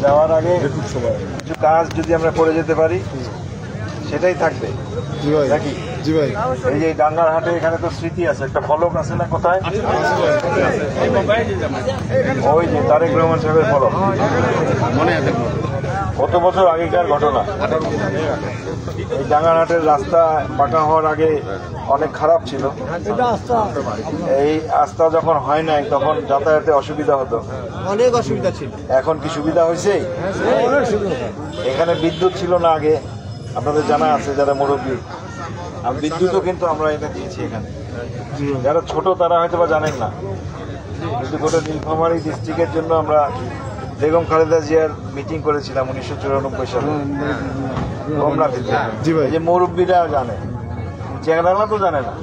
যাওয়ার আগে কিছু কাজ যদি আমরা করে যেতে পারি সেটাই থাকবে নাকি? জি ভাই, এই যে ডাঙ্গার হাটে এখানে তো স্মৃতি আছে, একটা ফলক আছে না কোথায়? ওই যে তারেক রহমান সাহেবের ফলক, মনে আছে কত বছর আগেকার ঘটনা। এই ডাঙ্গারহাটের রাস্তা পাকা হওয়ার আগে অনেক খারাপ ছিল। এই রাস্তা যখন হয় নাই তখন যাতায়াতে অসুবিধা হতো, অনেক অসুবিধা ছিল। এখন কি সুবিধা হয়েছে? এখানে বিদ্যুৎ ছিল না আগে, আপনাদের জানা আছে যারা মুরব্বী। আর বিদ্যুৎও কিন্তু আমরা এটা দিয়েছি এখানে, যারা ছোট তারা হয়তো বা জানেন না, কিন্তু গোটা নীলফামারী ডিস্ট্রিক্টের জন্য আমরা বেগম খালেদা জিয়ার মিটিং করেছিলাম 1994 সালে কমলাথিতে। এই যে মুরব্বীরা জানে, চেংড়ালা তো জানে না,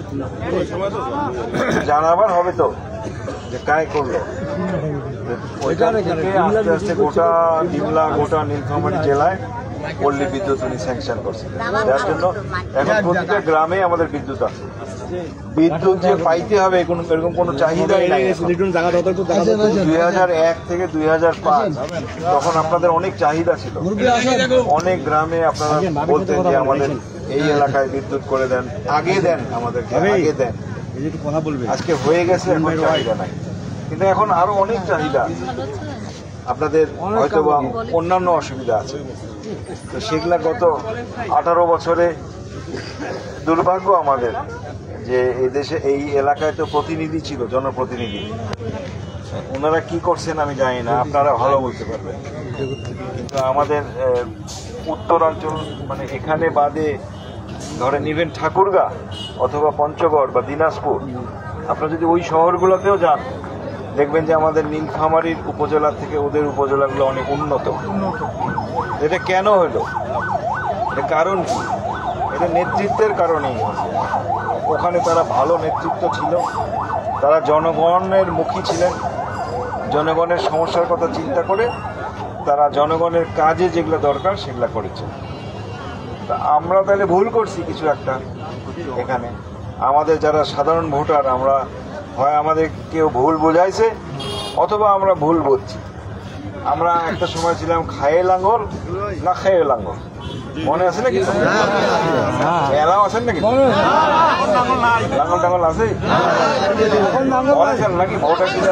জানাবার হবে তো যে কায় করলো। ওইখান থেকে আস্তে আস্তে গোটা ডিমলা, গোটা নীলফামারী জেলায় পল্লী বিদ্যুৎ উনি স্যাংশন করছেন, যার জন্য এখন প্রতিটা গ্রামে আমাদের বিদ্যুৎ আছে। বিদ্যুৎ যে পাইতে হবে এরকম কোনো চাহিদাই নাই। 2001 থেকে 2005 তখন আপনাদের অনেক চাহিদা ছিল, অনেক গ্রামে আপনারা বলতেন যে আমাদের এই এলাকায় বিদ্যুৎ করে দেন, আগে দেন, আমাদেরকে আগে দেন। আজকে হয়ে গেছে, এখন চাহিদা নাই, কিন্তু এখন আরো অনেক চাহিদা আছে। আপনাদের হয়তো বা অন্যান্য অসুবিধা আছে, তো সেগুলা গত 18 বছরে দুর্ভাগ্য আমাদের যে এই দেশে এই এলাকায় তো প্রতিনিধি ছিল, জনপ্রতিনিধি, ওনারা কি করছেন আমি জানি না, আপনারা ভালো বলতে পারবেন। কিন্তু আমাদের উত্তরাঞ্চল মানে এখানে বাদে ধরে নিবেন ঠাকুরগাঁ অথবা পঞ্চগড় বা দিনাজপুর, আপনারা যদি ওই শহরগুলোতেও যান দেখবেন যে আমাদের নীলফামারীর উপজেলা থেকে ওদের উপজেলাগুলো অনেক উন্নত। এটা কেন হলো? এটা কারণ কি? এটা নেতৃত্বের কারণেই হয়েছে। ওখানে তারা ভালো নেতৃত্ব ছিল, তারা জনগণের মুখী ছিলেন, জনগণের সমস্যার কথা চিন্তা করে তারা জনগণের কাজে যেগুলো দরকার সেগুলো করেছে। তা আমরা তাহলে ভুল করছি কিছু একটা এখানে। আমাদের যারা সাধারণ ভোটার, আমরা হয় আমাদের কেউ ভুল বোঝাইছে অথবা আমরা ভুল বুঝছি। আমরা একটা সময় ছিলাম খায়ে লাঙ্গল না খেয়ে লাঙ্গল, মনে আছে নাকি? এলাও আছেন নাকি? লাঙ্গল টাঙ্গল আছে নাকি? ভোটার দিতে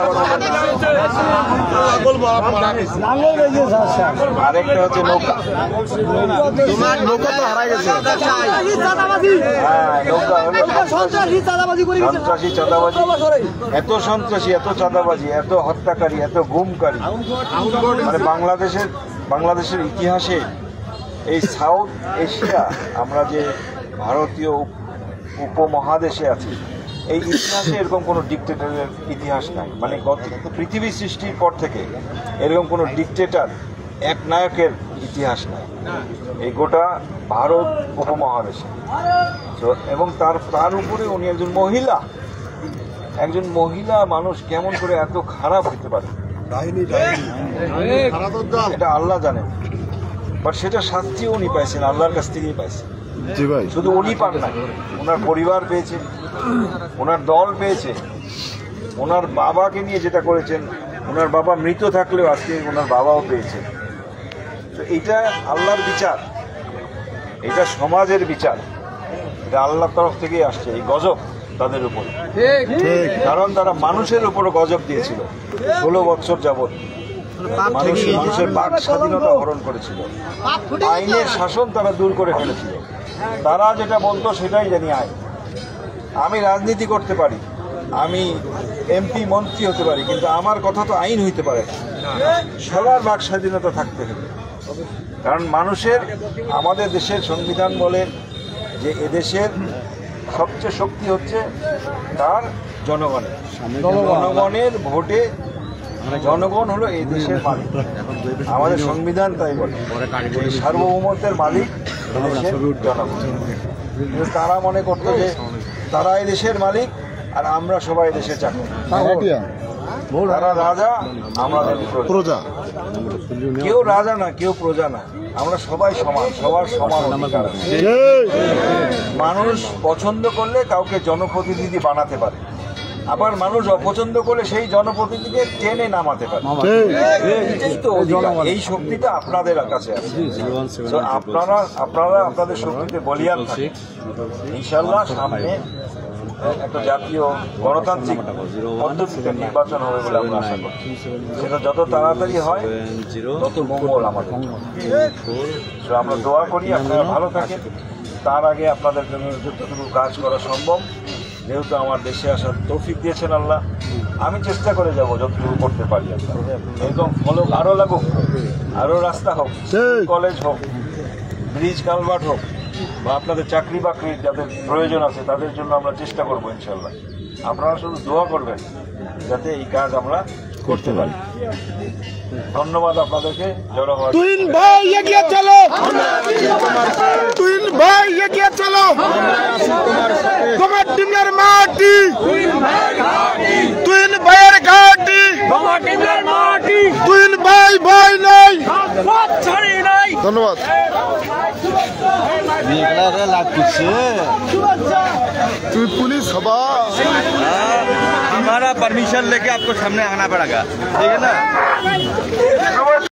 আরেকটা হচ্ছে নৌকা। নৌকা তো হারাই গেছে। হ্যাঁ, নৌকা হলো সন্ত্রাসী, চাঁদাবাজি, এত সন্ত্রাসী, এত চাঁদাবাজি, এত হত্যাকারী, এত গুমকারী। মানে বাংলাদেশের ইতিহাসে এই সাউথ এশিয়া, আমরা যে ভারতীয় উপমহাদেশে আছি, এই ইতিহাসে এরকম কোনো ডিকটেটরের ইতিহাস নাই। মানে পৃথিবী সৃষ্টির পর থেকে এরকম কোনো ডিকটেটর, এক নায়কের ইতিহাস নাই এই গোটা ভারত উপমহাদেশে। তো এবং তার উপরে উনি একজন মহিলা মানুষ, কেমন করে এত খারাপ হতে পারে এটা আল্লাহ জানেন। বাট সেটা শাস্তিও উনি পাইছেন, আল্লাহর কাছ থেকেই পাইছেন। শুধু উনি পান না, ওনার পরিবার পেয়েছে, ওনার দল পেয়েছে, ওনার বাবাকে নিয়ে যেটা করেছেন, ওনার বাবা মৃত থাকলেও আজকে ওনার বাবাও পেয়েছে। তো এটা আল্লাহর বিচার, এটা সমাজের বিচার, এটা আল্লাহর তরফ থেকেই আসছে। এই গজব তাদের উপর, কারণ তারা মানুষের উপরও গজব দিয়েছিল 16 বছর যাবৎ। মানুষের বাক স্বাধীনতা হরণ করেছিল, আইনের শাসন তারা দূর করে ফেলেছিল। তারা যেটা বলতো সেটাই জানি আইন। আমি রাজনীতি করতে পারি, আমি এমপি মন্ত্রী হতে পারি, কিন্তু আমার কথা তো আইন হইতে পারে না। সবার বাক স্বাধীনতা থাকতে হবে, কারণ আমাদের দেশের সংবিধান বলে যে এদেশের সবচেয়ে শক্তি হচ্ছে তার জনগণের ভোটে। জনগণ হলো এই দেশের মালিক, আমাদের সংবিধান তাই বলে এই সার্বভৌমত্বের মালিক দেশের জনগণ। কিন্তু তারা মনে করতো যে তারা এই দেশের মালিক আর আমরা সবাই দেশের চাকর। তারা রাজা, আমরা প্রজা। কেউ রাজা না, কেউ প্রজা না, আমরা সবাই সমান, সবার সমান অধিকার আছে। মানুষ পছন্দ করলে কাউকে জনপ্রতিনিধি বানাতে পারে, আবার মানুষ অপছন্দ করে সেই জনপ্রতিনিধিকে টেনে নামাতে পারে। এটাই তো অধিকার, এই শক্তিটা আপনাদের কাছে আছে। তো আপনারা আপনাদের শক্তিতে বলিয়ান থাকেন। ইনশাল্লাহ সামনে একটা জাতীয় গণতান্ত্রিক পদ্ধতিতে নির্বাচন হবে বলে আমরা আশা করি। সেটা যত তাড়াতাড়ি হয় তত মঙ্গল আমাদের। তো আমরা দোয়া করি আপনারা ভালো থাকেন। তার আগে আপনাদের জন্য যতটুকু কাজ করা সম্ভব, যেহেতু আমার দেশে আসার তৌফিক দিয়েছেন আল্লাহ, আমি চেষ্টা করে যাব যতটুকু করতে পারি। এরকম ফলক আরো লাগুক, আরো রাস্তা হোক, কলেজ হোক, ব্রিজ কালভার্ট হোক, বা আপনাদের চাকরি বাকরির যাদের প্রয়োজন আছে তাদের জন্য আমরা চেষ্টা করবো ইনশাল্লাহ। আপনারা শুধু দোয়া করবেন যাতে এই কাজ আমরা করতে পারি। ধন্যবাদ আপনাদেরকে। জড়ো হওয়ার তুইন ভাই এগিয়ে চলো, তুইন ভাই এগিয়ে চলো, তোমার টিমের মাটি, তুইন ভাইয়ের ঘাটি, তুইন ভাই ভাই নাই। ধন্যবাদ। তুই पुलिस हवा, हमारा परमिशन लेके आपको सामने आना पड़ेगा, ठीक है ना।